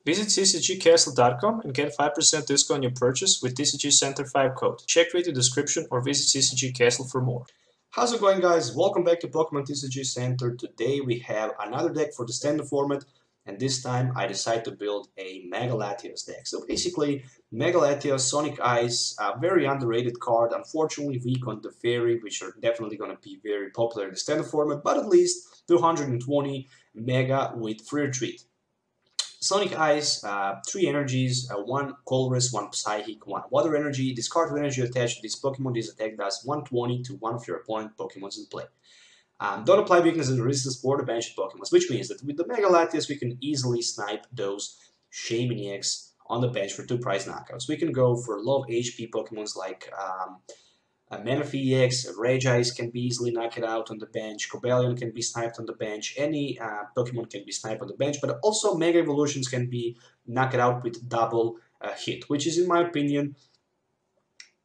Visit tcgcastle.com and get 5% discount on your purchase with TCG Center 5 code. Check video description or visit TCG Castle for more. How's it going, guys? Welcome back to Pokemon TCG Center. Today we have another deck for the standard format, and this time I decided to build a Mega Latios deck. So basically, Mega Latios, Sonic Eyes, a very underrated card, unfortunately weak on the Fairy, which are definitely going to be very popular in the standard format, but at least 220 Mega with free retreat. Sonic Eyes, 3 energies, 1 Colress, 1 Psychic, 1 Water Energy. Discard energy attached to this Pokemon. This attack does 120 to one of your opponent Pokemons in play. Don't apply weakness and resistance for the banished Pokemons, which means that with the Mega Latios we can easily snipe those shaymin on the bench for 2 prize knockouts. We can go for low HP Pokemons like Manaphy EX, Regice can be easily knocked out on the bench, Cobalion can be sniped on the bench, any Pokemon can be sniped on the bench, but also Mega Evolutions can be knocked out with double hit, which is, in my opinion,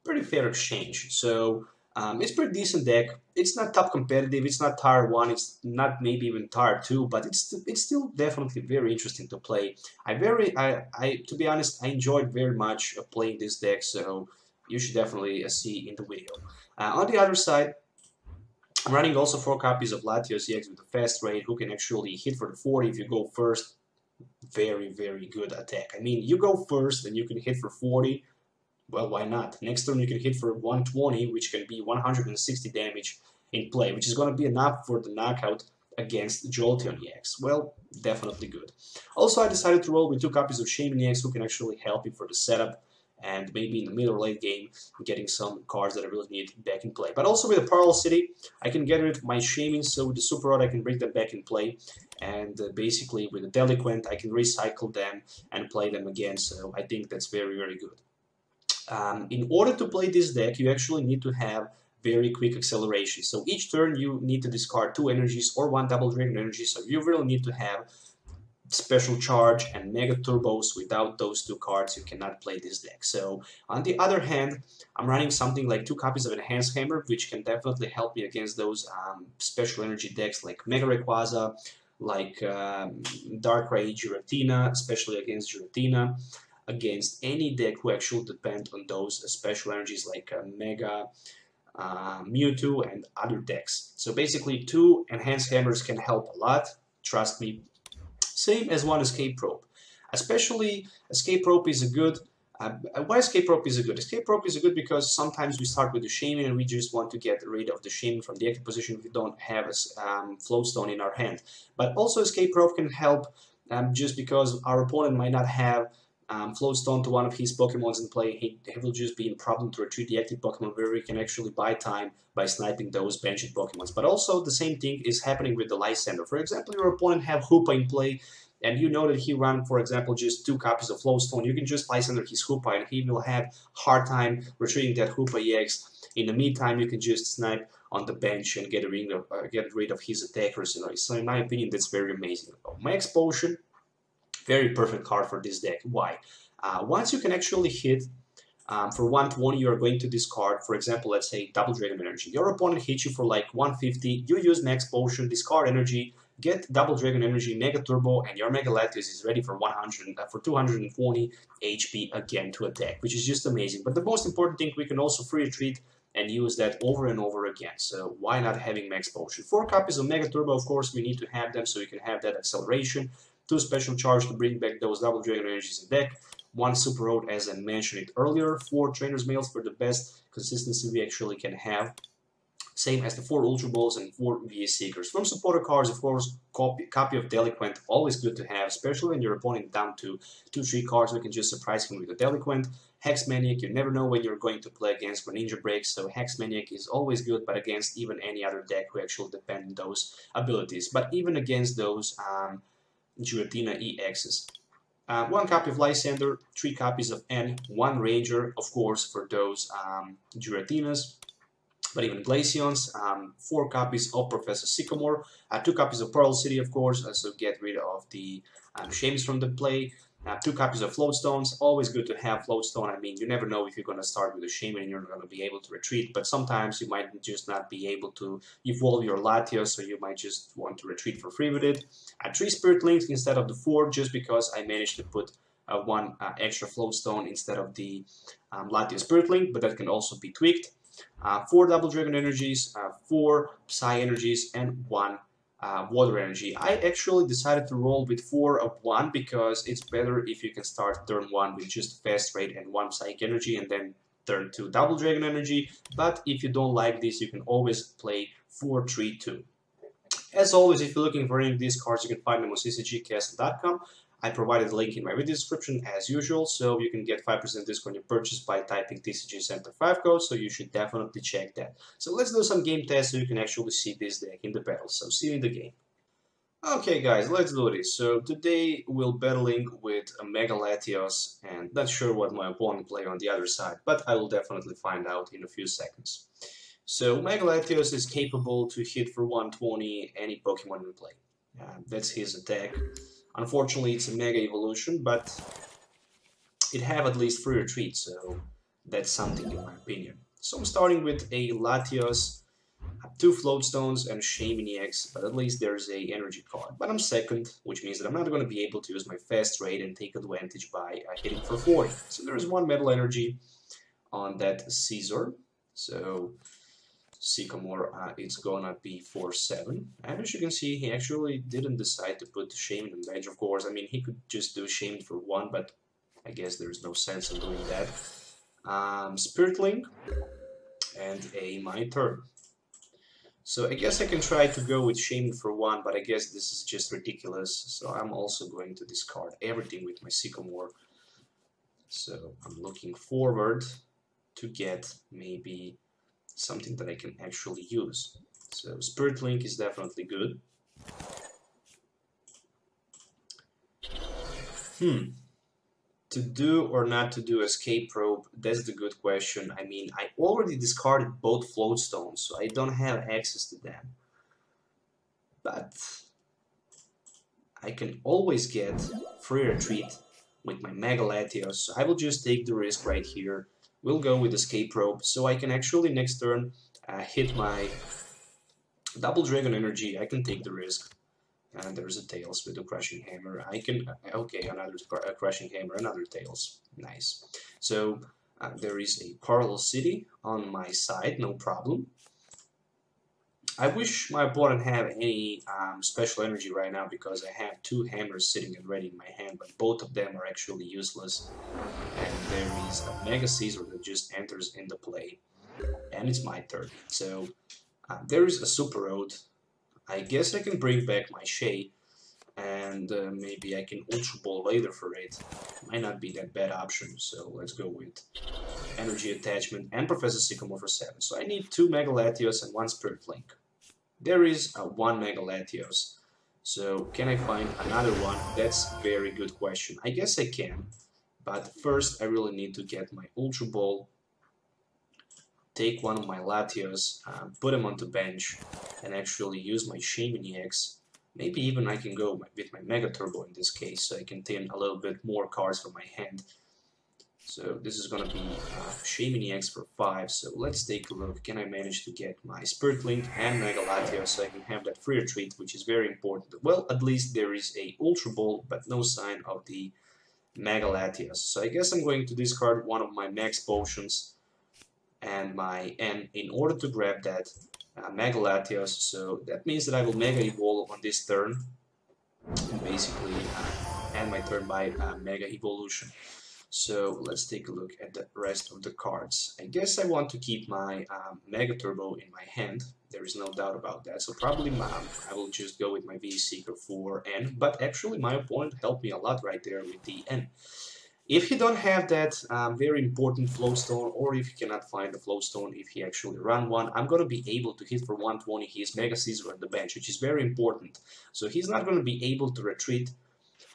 pretty fair exchange. So it's pretty decent deck. It's not top competitive, it's not tier 1, it's not maybe even tier 2, but it's still definitely very interesting to play. To be honest, I enjoyed very much playing this deck, so you should definitely see in the video. On the other side, I'm running also 4 copies of Latios EX with a fast rate who can actually hit for the 40 if you go first. Very, very good attack. I mean, you go first and you can hit for 40, well, why not? Next turn you can hit for 120, which can be 160 damage in play, which is going to be enough for the knockout against Jolteon EX. Well, definitely good. Also, I decided to roll with 2 copies of Shaymin EX who can actually help me for the setup, and maybe in the middle or late game getting some cards that I really need back in play. But also with the Primal City, I can get rid of my Shaymin, so with the Super Rod I can bring them back in play, and basically with the Delinquent I can recycle them and play them again, so I think that's very, very good. In order to play this deck, you actually need to have very quick acceleration, so each turn you need to discard 2 energies or 1 Double Dragon energy, so you really need to have Special Charge and Mega Turbos. Without those 2 cards you cannot play this deck. So on the other hand, I'm running something like 2 copies of Enhanced Hammer, which can definitely help me against those special energy decks like Mega Rayquaza, like Darkrai Giratina, especially against Giratina, against any deck who actually depend on those special energies like Mega Mewtwo and other decks. So basically 2 Enhanced Hammers can help a lot, trust me. Same as 1 Escape Rope. Especially Escape Rope is a good. Why Escape Rope is a good? Escape Rope is a good because sometimes we start with the Shaymin and we just want to get rid of the Shaymin from the active position if we don't have a Flowstone in our hand. But also Escape Rope can help just because our opponent might not have Flowstone to one of his Pokemons in play. He will just be in problem to retreat the active Pokemon, where we can actually buy time by sniping those banished Pokemons. But also the same thing is happening with the Lysandre. For example, your opponent have Hoopa in play, and you know that he ran, for example, just 2 copies of Flowstone. You can just Lysandre his Hoopa, and he will have hard time retreating that Hoopa EX. In the meantime, you can just snipe on the bench and get rid of his attackers. So in my opinion, that's very amazing. Max Potion, very perfect card for this deck. Why? Once you can actually hit for 120, you are going to discard, for example, let's say Double Dragon Energy. Your opponent hits you for like 150, you use Max Potion, discard energy, get Double Dragon Energy, Mega Turbo, and your Mega Latios is ready for 240 HP again to attack, which is just amazing. But the most important thing, we can also free retreat and use that over and over again. So why not having Max Potion? 4 copies of Mega Turbo, of course, we need to have them so you can have that acceleration. 2 Special Charge to bring back those Double Dragon Energies in deck. 1 Super Road, as I mentioned it earlier. 4 Trainer's Mails for the best consistency we actually can have. Same as the 4 Ultra Balls and 4 VA Seekers. From supporter cards, of course, copy of Delinquent, always good to have, especially when your opponent down to 2-3 cards. We can just surprise him with a Delinquent. Hex Maniac, you never know when you're going to play against Greninja Break, so Hex Maniac is always good, but against even any other deck who actually depend on those abilities. But even against those Giratina EXs. 1 copy of Lysandre, 3 copies of N, 1 Ranger, of course, for those Giratinas, but even Glaceons, 4 copies of Professor Sycamore, 2 copies of Pearl City, of course, so get rid of the Shames from the play, 2 copies of floatstones. Always good to have floatstone. I mean, you never know if you're going to start with a shaymin and you're not going to be able to retreat, but sometimes you might just not be able to evolve your Latios, so you might just want to retreat for free with it. 3 spirit links instead of the 4, just because I managed to put 1 extra floatstone instead of the Latios spirit link, but that can also be tweaked. 4 double dragon energies, 4 psi energies, and 1 water energy. I actually decided to roll with 4 of 1 because it's better if you can start turn 1 with just fast rate and 1 psychic energy and then turn 2 double dragon energy. But if you don't like this, you can always play 4, 3, 2. As always, if you're looking for any of these cards, you can find them on tcgcastle.com. I provided a link in my video description as usual, so you can get 5% discount on your purchase by typing TCG Center 5 code, so you should definitely check that. So let's do some game tests so you can actually see this deck in the battle. So see you in the game. Okay guys, let's do this. So today we'll battling with a Mega Latios, and not sure what my opponent play on the other side, but I will definitely find out in a few seconds. So Mega Latios is capable to hit for 120 any Pokemon in play. That's his attack. Unfortunately, it's a Mega Evolution, but it have at least 3 retreats, so that's something in my opinion. So I'm starting with a Latios, 2 Floatstones, and Shaymin EX, but at least there's a energy card. But I'm second, which means that I'm not going to be able to use my fast rate and take advantage by hitting for 40. So there's 1 Metal Energy on that Caesar. So Sycamore, it's gonna be 4-7. And as you can see, he actually didn't decide to put the Shaymin on bench, of course. I mean, he could just do Shaymin for 1, but I guess there's no sense in doing that. Spirit Link, and my turn. So I guess I can try to go with Shaymin for 1, but I guess this is just ridiculous. So I'm also going to discard everything with my Sycamore. So I'm looking forward to get maybe something that I can actually use. So Spirit Link is definitely good. To do or not to do Escape Probe, that's the good question. I mean, I already discarded both Floatstones, so I don't have access to them. But I can always get free retreat with my Mega Latios, so I will just take the risk right here. We'll go with Escape Probe, so I can actually next turn hit my double dragon energy. I can take the risk. And there's a Tails with a Crushing Hammer. I can, okay, another Crushing Hammer, another Tails. Nice. So there is a Parallel City on my side, no problem. I wish my opponent had any special energy right now because I have 2 hammers sitting and ready in my hand, but both of them are actually useless. And there is a Mega Caesar that just enters into play, and it's my turn. So there is a Super Road. I guess I can bring back my Shay, and maybe I can Ultra Ball later for it. Might not be that bad option, so let's go with Energy Attachment and Professor Sycamore for 7. So I need 2 Mega Latios and 1 Spirit Link. There is 1 Mega Latios. So can I find another one? That's a very good question. I guess I can, but first I really need to get my Ultra Ball, take 1 of my Latios, put him onto bench, and actually use my Shaymin EX. Maybe even I can go with my Mega Turbo in this case, so I can tin a little bit more cards from my hand. So this is going to be Shaymin EX for 5, so let's take a look. Can I manage to get my Spirit Link and Mega Latios so I can have that free retreat, which is very important. Well, at least there is a Ultra Ball, but no sign of the Mega Latios. So I guess I'm going to discard 1 of my Max Potions and my N in order to grab that Mega Latios. So that means that I will Mega Evolve on this turn and basically end my turn by Mega Evolution. So let's take a look at the rest of the cards. I guess I want to keep my Mega Turbo in my hand. There is no doubt about that. So probably I will just go with my V-Seeker for N. But actually my opponent helped me a lot right there with the N. If he don't have that very important Floatstone, or if he cannot find the Floatstone, if he actually run one, I'm going to be able to hit for 120 his Mega Caesar at the bench, which is very important. So he's not going to be able to retreat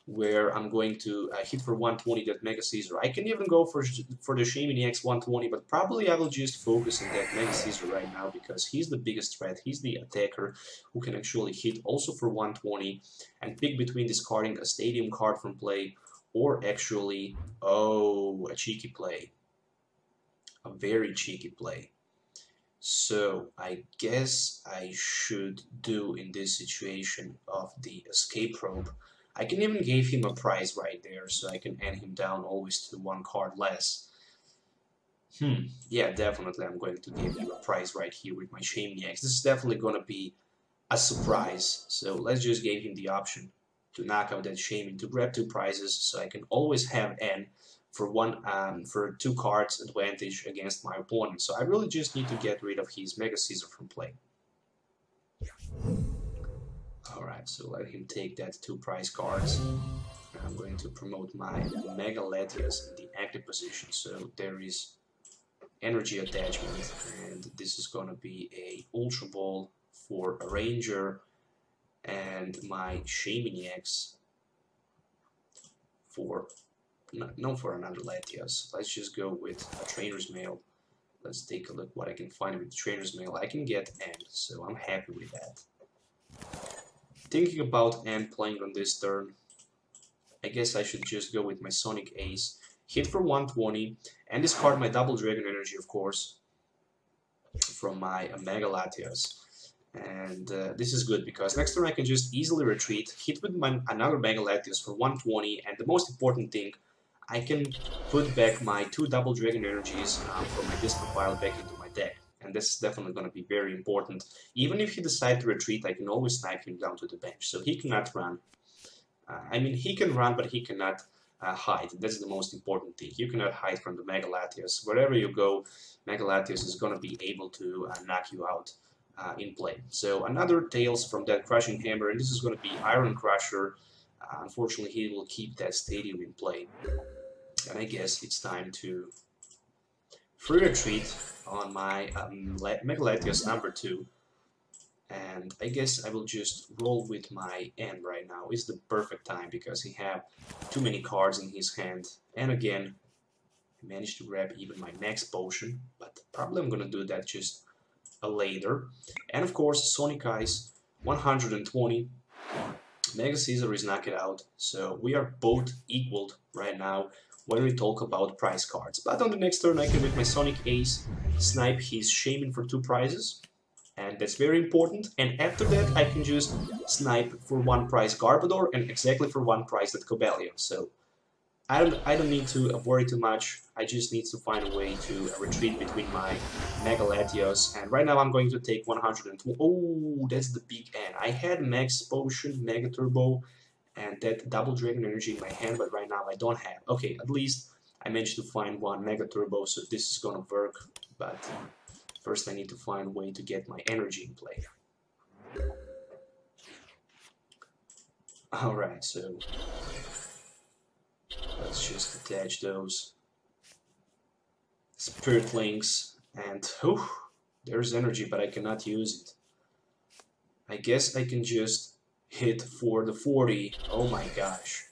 where I'm going to hit for 120 that Mega Caesar. I can even go for the Shaymin EX 120, but probably I will just focus on that Mega Caesar right now because he's the biggest threat. He's the attacker who can actually hit also for 120 and pick between discarding a Stadium card from play or actually, oh, a cheeky play. A very cheeky play. So I guess I should do in this situation of the escape rope. I can even give him a prize right there, so I can end him down always to one card less. Yeah, definitely I'm going to give you a prize right here with my shaymin. This is definitely going to be a surprise. So let's just give him the option to knock out that shaymin, to grab 2 prizes, so I can always have N for 2 cards advantage against my opponent. So I really just need to get rid of his Mega Caesar from play. Alright, so let him take that 2 prize cards. I'm going to promote my Mega Latios in the active position, so there is energy attachment, and this is going to be a Ultra Ball for a Ranger, and my shaymin for for another Latios. Let's just go with a Trainer's Mail. Let's take a look what I can find with the Trainer's Mail. I can get End, so I'm happy with that. Thinking about End playing on this turn, I guess I should just go with my Sonic Ace, hit for 120, and discard my Double Dragon Energy, of course, from my Mega Latios. And this is good because next turn I can just easily retreat, hit with another Mega Latios for 120, and the most important thing, I can put back my 2 Double Dragon Energies from my discard pile back into my deck. And this is definitely going to be very important. Even if he decides to retreat, I can always snipe him down to the bench, so he cannot run. I mean, he can run, but he cannot hide. That's the most important thing. You cannot hide from the Mega Latios. Wherever you go, Mega Latios is going to be able to knock you out in play. So another Tails from that Crushing Hammer, and this is going to be Iron Crusher. Unfortunately, he will keep that Stadium in play. And I guess it's time to free retreat on my Mega Latios number 2. And I guess I will just roll with my N right now. It's the perfect time because he have too many cards in his hand. And again, I managed to grab even my Max Potion, but probably I'm gonna do that just later. And of course, Sonic Eyes, 120. Mega Caesar is knocked out, so we are both equaled right now when we talk about prize cards. But on the next turn, I can, with my Sonic Ace, snipe his shaymin for 2 prizes. And that's very important. And after that, I can just snipe for 1 prize Garbodor and exactly for 1 prize that Cobalion. So I don't need to worry too much. I just need to find a way to retreat between my Mega Latios. And right now I'm going to take 120. Oh, that's the big N. I had Max Potion, Mega Turbo, and that Double Dragon Energy in my hand, but right now I don't have. Okay, at least I managed to find 1 Mega Turbo, so this is gonna work. But first I need to find a way to get my energy in play. Alright, so let's just attach those Spirit Links, and there's energy, but I cannot use it. I guess I can just hit for the 40. Oh my gosh.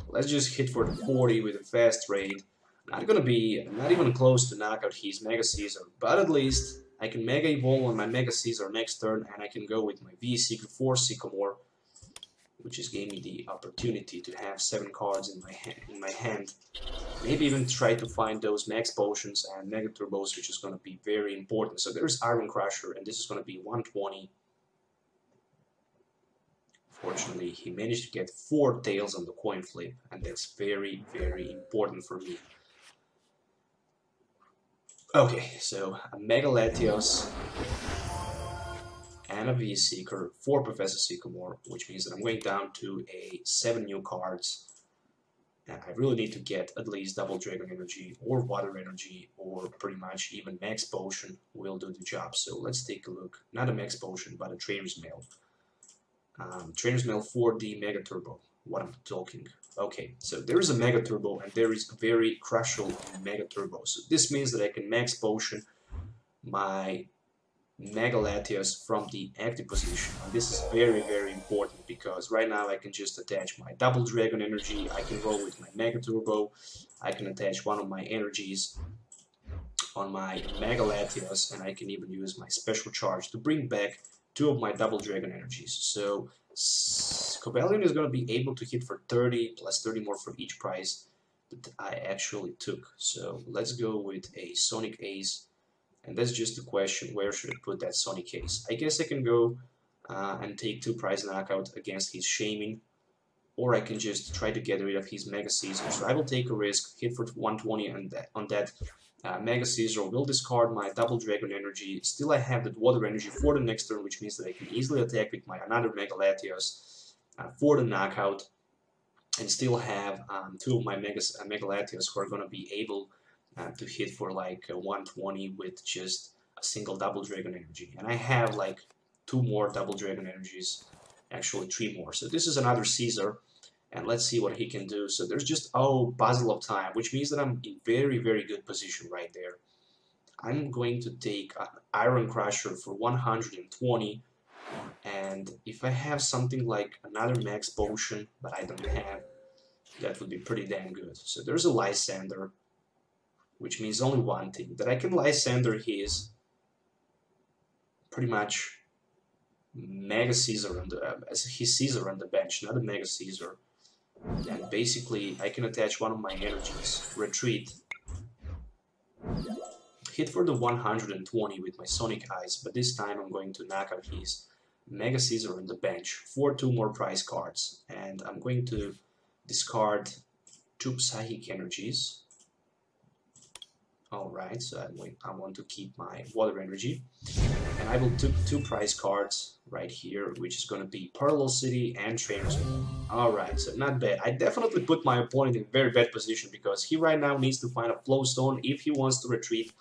Let's just hit for the 40 with a fast raid. Not even close to knock out his Mega Caesar, but at least I can Mega Evolve on my Mega Caesar next turn, and I can go with my V-Seeker for Sycamore, which just gave me the opportunity to have 7 cards in my hand. Maybe even try to find those Max Potions and Mega Turbos, which is going to be very important. So there's Iron Crusher, and this is going to be 120. Fortunately, he managed to get 4 tails on the coin flip, and that's very, very important for me. Okay, so a Mega Latios and a V-Seeker for Professor Sycamore, which means that I'm going down to 7 new cards. And I really need to get at least Double Dragon Energy or Water Energy, or pretty much even Max Potion will do the job. So let's take a look. Not a Max Potion, but a Trainer's Mail. Trainer's Mail for the Mega Turbo. What I'm talking. Okay, so there is a Mega Turbo and there is a very crucial Mega Turbo. So this means that I can Max Potion my Mega Latios from the active position. And this is very, very important because right now I can just attach my Double Dragon Energy, I can roll with my Mega Turbo, I can attach one of my energies on my Mega Latios, and I can even use my Special Charge to bring back 2 of my Double Dragon Energies. So Cobalion is going to be able to hit for 30 plus 30 more for each prize that I actually took. So let's go with a Sonic Ace. And that's just the question, where should I put that Sonic Ace? I guess I can go and take 2 prize knockout against his Shaymin, or I can just try to get rid of his Mega Caesar. So I will take a risk, hit for 120 on that Mega Caesar, will discard my double Dragon Energy. Still I have that Water Energy for the next turn, which means that I can easily attack with my another Mega Latios for the knockout, and still have 2 of my Mega Latios who are going to be able to hit for like 120 with just a single double Dragon Energy. And I have like 2 more double Dragon Energies, actually 3 more. So this is another Caesar, and let's see what he can do. So there's just, oh, Puzzle of Time, which means that I'm in very, very good position right there. I'm going to take an Iron Crusher for 120, and if I have something like another Max Potion, but I don't have, that would be pretty damn good. So there's a Lysander, which means only one thing, that I can Lysander his pretty much Mega Caesar on the his Caesar on the bench, not a Mega Caesar. And basically I can attach one of my energies, retreat, hit for the 120 with my Sonic Eyes, but this time I'm going to knock out his Mega Caesar on the bench for 2 more prize cards, and I'm going to discard 2 Psychic Energies. Alright, so I want to keep my Water Energy, and I will take 2 prize cards right here, which is going to be Parallel City and Trainer's Wall. Alright, so not bad. I definitely put my opponent in a very bad position, because he right now needs to find a Flow Stone if he wants to retreat,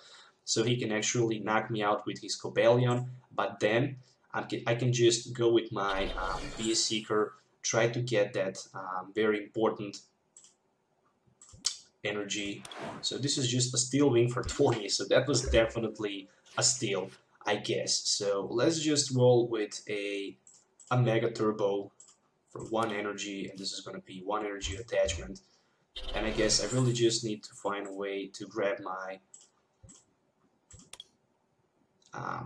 so he can actually knock me out with his Cobalion, but then I can just go with my Be a Seeker, try to get that very important energy. So this is just a Steel Wing for 20, so that was definitely a steal, I guess. So let's just roll with a Mega Turbo for 1 energy, and this is going to be 1 energy attachment. And I guess I really just need to find a way to grab my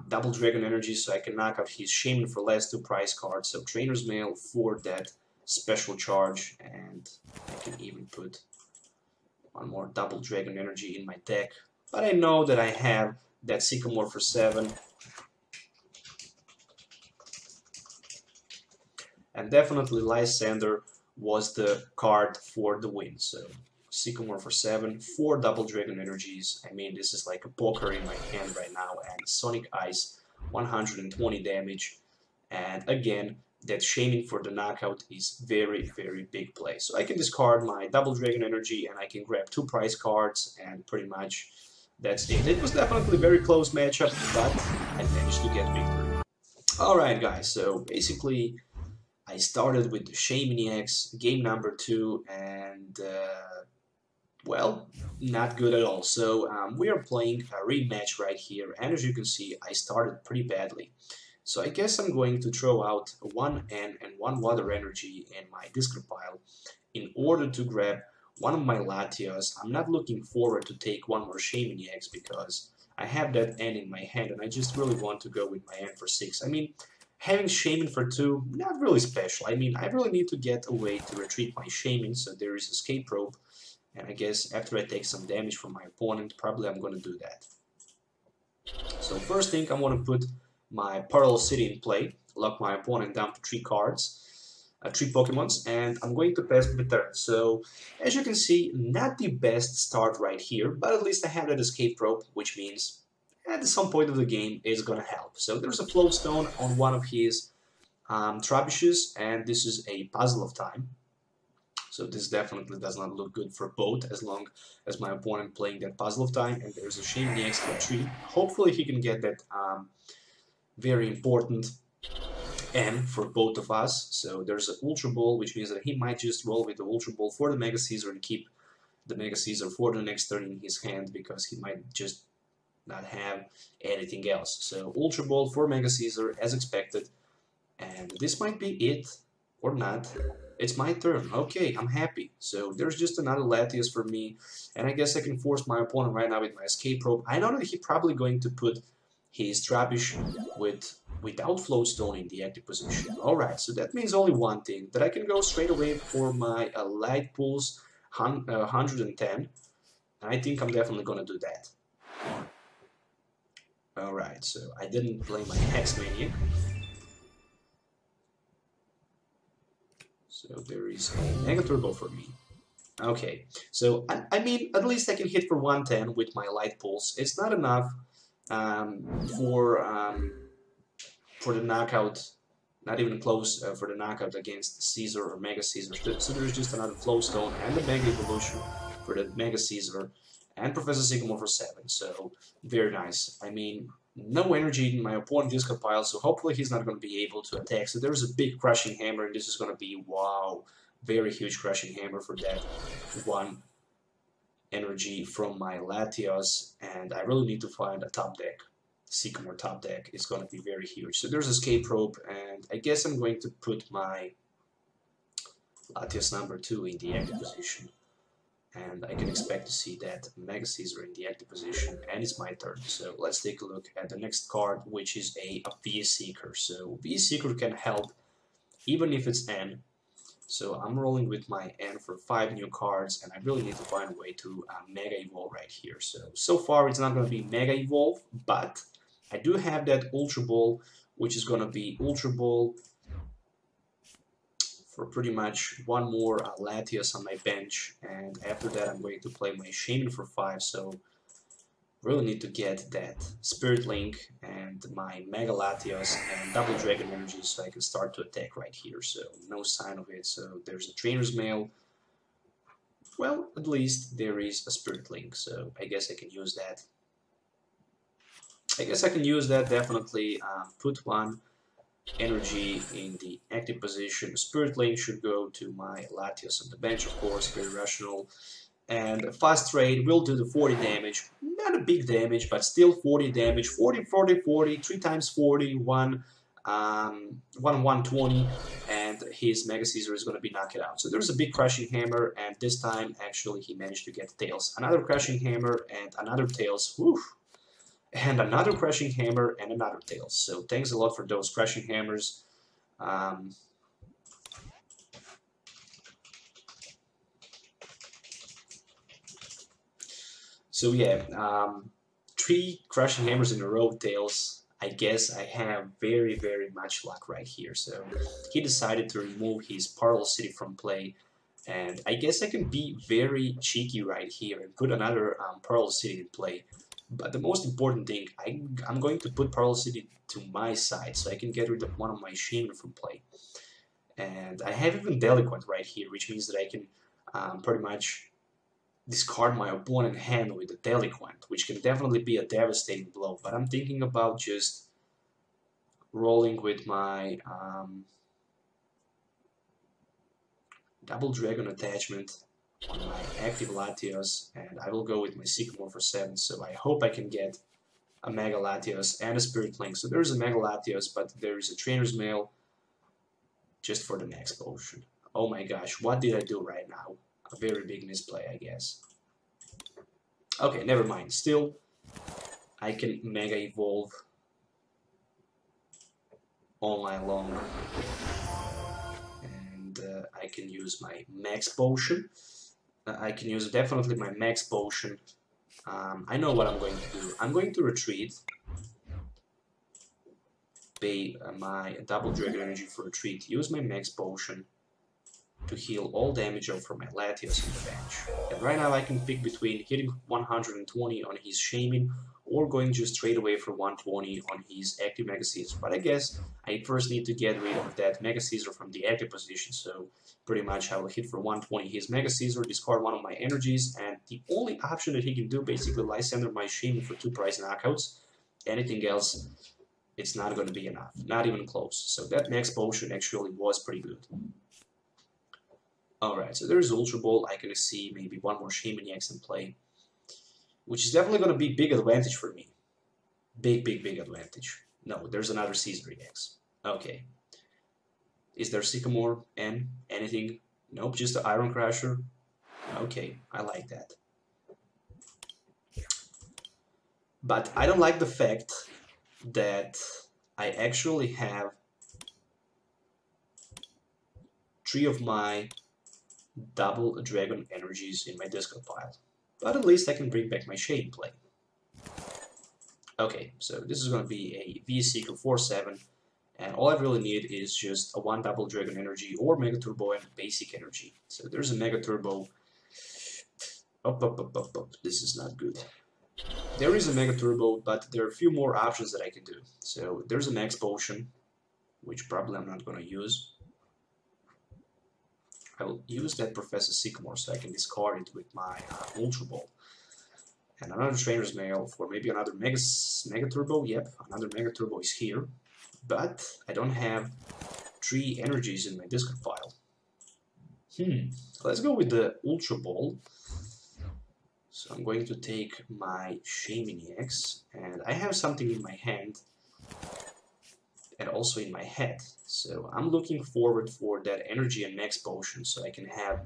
double Dragon Energy so I can knock out his Shaymin for last 2 prize cards. So Trainer's Mail for that special charge, and I can even put 1 more double Dragon Energy in my deck. But I know that I have that Sycamore for 7. And definitely Lysander was the card for the win. So Sycamore for 7, 4 double Dragon Energies. I mean, this is like a poker in my hand right now. And Sonic Ice, 120 damage. And again, that Shaymin for the knockout is very, very big play. So I can discard my double Dragon Energy, and I can grab 2 prize cards, and pretty much that's it. It was definitely a very close matchup, but I managed to get victory. Alright guys, so basically I started with the Shaymin X, game number 2, and well, not good at all. So we are playing a rematch right here, and as you can see, I started pretty badly. So I guess I'm going to throw out 1 N and 1 Water Energy in my discard pile in order to grab one of my Latios. I'm not looking forward to take 1 more Shaymin X because I have that N in my hand, and I just really want to go with my N for 6. I mean, having Shaymin for 2, not really special. I mean, I really need to get a way to retreat my Shaymin, so there is Escape Rope, and I guess after I take some damage from my opponent, probably I'm going to do that. So first thing, I want to put my Parallel City in play, lock my opponent down to 3 cards, 3 Pokemons, and I'm going to pass the turn. So, as you can see, not the best start right here, but at least I have that Escape Rope, which means at some point of the game it's gonna help. So there's a Float Stone on one of his Trebuchets, and this is a Puzzle of Time. So this definitely does not look good for both, as long as my opponent playing that Puzzle of Time, and there's a Shaymin X for 3. Hopefully he can get that very important N for both of us. So there's an Ultra Ball, which means that he might just roll with the Ultra Ball for the Mega Caesar and keep the Mega Caesar for the next turn in his hand, because he might just not have anything else. So Ultra Ball for Mega Caesar as expected, and this might be it or not. It's my turn. Okay, I'm happy. So there's just another Latios for me, and I guess I can force my opponent right now with my Escape Rope. I know that he's probably going to put his Trappish without Floatstone in the active position. Alright, so that means only one thing, that I can go straight away for my Light Pulse 110. I think I'm definitely gonna do that. Alright, so I didn't play my Hex Maniac. So there is a Mega Turbo for me. Okay, so I mean, at least I can hit for 110 with my Light Pulse. It's not enough for the knockout, not even close for the knockout against Caesar or Mega Caesar. So there's just another Flowstone and the Mega Evolution for the Mega Caesar and Professor Sycamore for 7. So very nice. I mean, no energy in my opponent discard pile, so hopefully he's not going to be able to attack. So there's a big Crushing Hammer, and this is going to be, wow, very huge Crushing Hammer for that one energy from my Latios, and I really need to find a top deck. Sycamore top deck is going to be very huge. So there's Escape Rope, and I guess I'm going to put my Latios number 2 in the active position. And I can expect to see that Mega Caesar in the active position, and it's my turn. So let's take a look at the next card, which is a VS Seeker. So VS Seeker can help, even if it's N. So I'm rolling with my N for 5 new cards, and I really need to find a way to Mega Evolve right here. So far it's not going to be Mega Evolve, but I do have that Ultra Ball, which is going to be Ultra Ball for pretty much one more Latios on my bench, and after that I'm going to play my Shaymin for 5, so really need to get that Spirit Link and my Mega Latios and double Dragon Energy so I can start to attack right here. So no sign of it, so there's a Trainer's Mail. Well, at least there is a Spirit Link, so I guess I can use that. Definitely. Put one energy in the active position. Spirit Link should go to my Latios on the bench, of course, very rational. And Fast Trade will do the 40 damage. Not a big damage, but still 40 damage. 40, 40, 40, 3 times 40, 120, and his Mega Caesar is going to be knocked out. So there's a big Crushing Hammer, and this time, actually, he managed to get Tails. Another Crushing Hammer, and another Tails. Whew. And another Crushing Hammer, and another Tails. So thanks a lot for those Crushing Hammers. So yeah, 3 Crushing Hammers in a row, Tails. I guess I have very, very much luck right here. So he decided to remove his Parallel City from play. And I guess I can be very cheeky right here and put another Parallel City in play. But the most important thing, I'm going to put Parallel City to my side so I can get rid of one of my Shaymin from play. And I have even Deliquent right here, which means that I can pretty much discard my opponent's hand with the Deliquent, which can definitely be a devastating blow. But I'm thinking about just rolling with my double Dragon attachment on my active Latios, and I will go with my Sycamore for 7, so I hope I can get a Mega Latios and a Spirit Link. So there's a Mega Latios, but there is a Trainer's Mail just for the next potion. Oh my gosh, what did I do right now? A very big misplay, I guess. Okay, never mind. Still, I can Mega Evolve all night long. And I can use my Max Potion. I can use definitely my Max Potion. I know what I'm going to do. I'm going to retreat. Pay my double Dragon Energy for retreat. Use my Max Potion to heal all damage off from my Latios on the bench. And right now I can pick between hitting 120 on his Shaymin or going just straight away for 120 on his active Mega Caesar. But I guess I first need to get rid of that Mega Caesar from the active position, so pretty much I will hit for 120 his Mega Caesar, discard one of my energies, and the only option that he can do basically Lysander my Shaymin for 2 price knockouts. Anything else, it's not going to be enough, not even close. So that Max Potion actually was pretty good. Alright, so there's Ultra Ball. I can see maybe one more Shaymin EX in play, which is definitely going to be big advantage for me. Big advantage. No, there's another Caesar EX. Okay. Is there Sycamore? N? Anything? Nope, just the Iron Crusher. Okay, I like that. But I don't like the fact that I actually have 3 of my double dragon energies in my discard pile. But at least I can bring back my shaymin play. Okay, so this is going to be a V-Seeker 4/7, and all I really need is just a 1 double dragon energy or Mega Turbo and basic energy. So there's a Mega Turbo. This is not good. There is a Mega Turbo, but there are a few more options that I can do. So there's a Max Potion, which probably I'm not going to use. I will use that Professor Sycamore so I can discard it with my Ultra Ball. And another Trainer's Mail for maybe another Mega Turbo. Yep, another Mega Turbo is here. But I don't have 3 energies in my discard pile. Let's go with the Ultra Ball. So I'm going to take my Shaymin EX, and I have something in my hand and also in my head. So I'm looking forward for that energy and max potion so I can have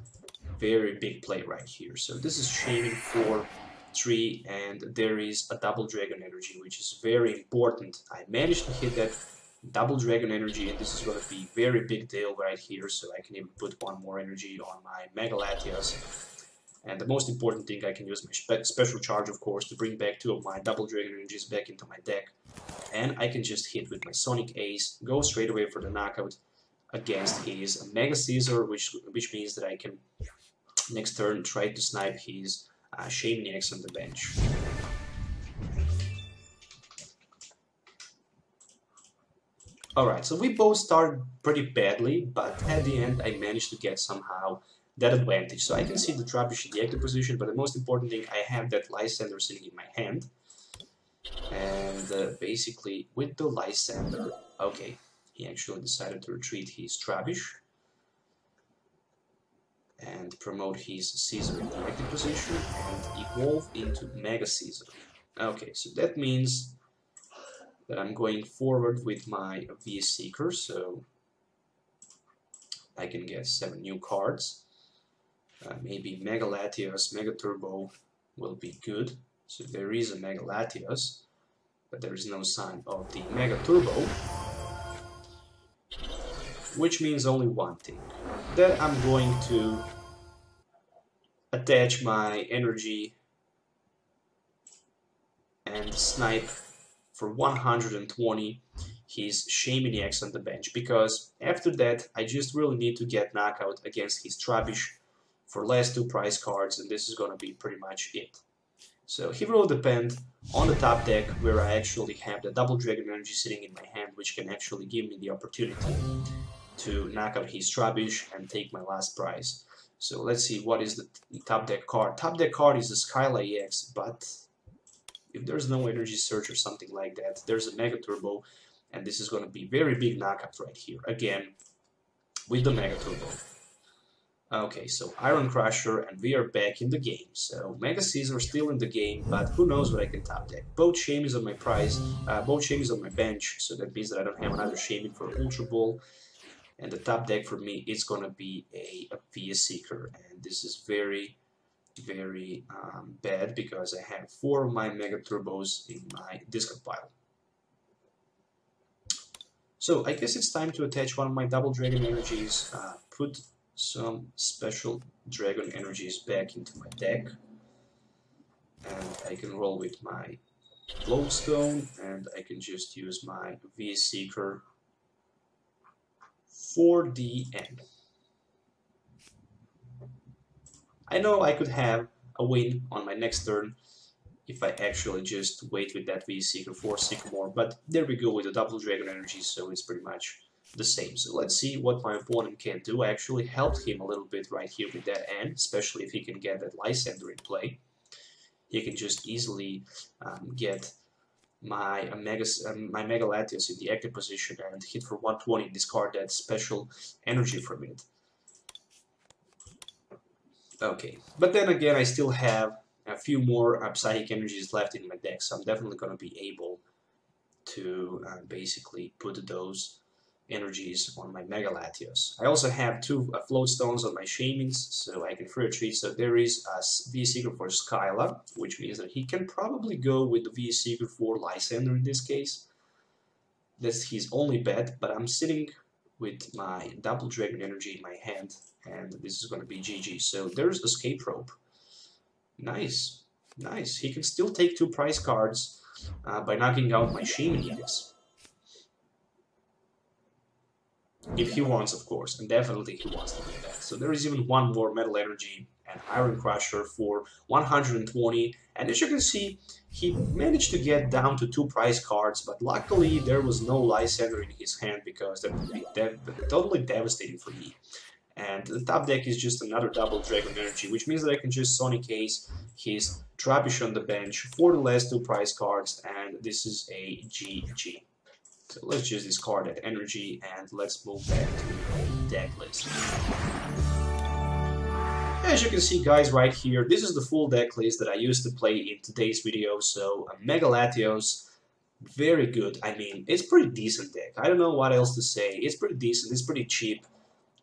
very big play right here. So this is Shaymin 4/3, and there is a double dragon energy, which is very important. I managed to hit that double dragon energy, and this is going to be very big deal right here, so I can even put 1 more energy on my Mega Latios. And the most important thing, I can use my special charge, of course, to bring back 2 of my double dragon energies back into my deck. And I can just hit with my Sonic Ace, go straight away for the knockout against his Mega Caesar, which means that I can next turn try to snipe his Shaymin EX on the bench. Alright, so we both started pretty badly, but at the end I managed to get somehow that advantage. So I can see the Trappish in the active position, but the most important thing, I have that Lysander sitting in my hand. And basically, with the Lysander, okay, he actually decided to retreat his Trappish and promote his Caesar in the active position and evolve into Mega Caesar. Okay, so that means that I'm going forward with my V-Seeker, so I can get 7 new cards. Maybe Mega Latios, Mega Turbo will be good. So there is a Mega Latios, but there is no sign of the Mega Turbo, which means only one thing, that I'm going to attach my energy and snipe for 120 his Shaymin EX on the bench, because after that I just really need to get knockout against his Trappish for last 2 prize cards, and this is going to be pretty much it. So he will depend on the top deck, where I actually have the double dragon energy sitting in my hand, which can actually give me the opportunity to knock out his Trappish and take my last prize. So let's see what is the top deck card. Top deck card is the Skylight EX, but if there's no energy search or something like that, there's a Mega Turbo, and this is going to be very big knockout right here, again with the Mega Turbo. Okay, so Iron Crusher, and we are back in the game. So Mega Caesar still in the game, but who knows what I can top deck. Both Shaymins on my both Shaymins on my bench, so that means that I don't have another Shaymin for Ultra Ball. And the top deck for me is gonna be a V-Seeker, and this is very bad because I have 4 of my Mega Turbos in my discard pile. So I guess it's time to attach one of my double dragon energies, put some special dragon energies back into my deck, and I can roll with my Glowstone, and I can just use my V-Seeker for the end. I know I could have a win on my next turn if I actually just wait with that V-Seeker for Sycamore, but there we go with the double dragon energy, so it's pretty much the same. So let's see what my opponent can do. I actually helped him a little bit right here with that end, especially if he can get that Lysander in play. He can just easily get my Mega Latios in the active position and hit for 120 and discard that special energy from it. Okay, but then again, I still have a few more Psychic energies left in my deck, so I'm definitely going to be able to basically put those energies on my Mega Latios. I also have 2 float stones on my Shaymins, so I can free retreat. So there is a V-Seeker for Skyla, which means that he can probably go with the V-Seeker for Lysander in this case. That's his only bet, but I'm sitting with my double dragon energy in my hand, and this is going to be GG. So there's escape rope. Nice, nice. He can still take 2 prize cards by knocking out my shaymin EX. If he wants, of course, and definitely he wants to do that. So there is even one more metal energy and iron crusher for 120, and as you can see, he managed to get down to 2 prize cards, but luckily there was no Lysander in his hand because that would be totally devastating for me. And the top deck is just another double dragon energy, which means that I can just Sonic Ace his Trappish on the bench for the last 2 prize cards, and this is a GG. So let's just discard that energy and let's move back to the deck list. As you can see, guys, right here, this is the full deck list that I used to play in today's video. So Mega Latios, very good. I mean, it's pretty decent deck. I don't know what else to say. It's pretty decent. It's pretty cheap.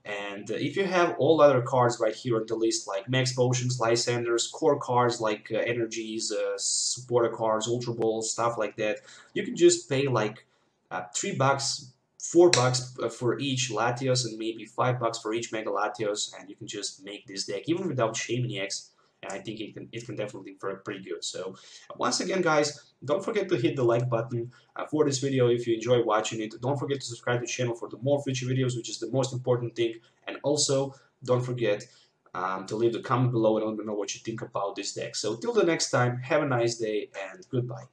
And if you have all other cards right here on the list, like Max Potions, Lysanders, core cards like Energies, supporter cards, Ultra Balls, stuff like that, you can just pay like $3, $4 for each Latios, and maybe $5 for each Mega Latios, and you can just make this deck even without shaymin EX, and I think it can definitely work pretty good. So once again, guys, don't forget to hit the like button for this video if you enjoy watching it. Don't forget to subscribe to the channel for the more future videos, which is the most important thing, and also don't forget to leave the comment below and let me know what you think about this deck. So till the next time, have a nice day and goodbye.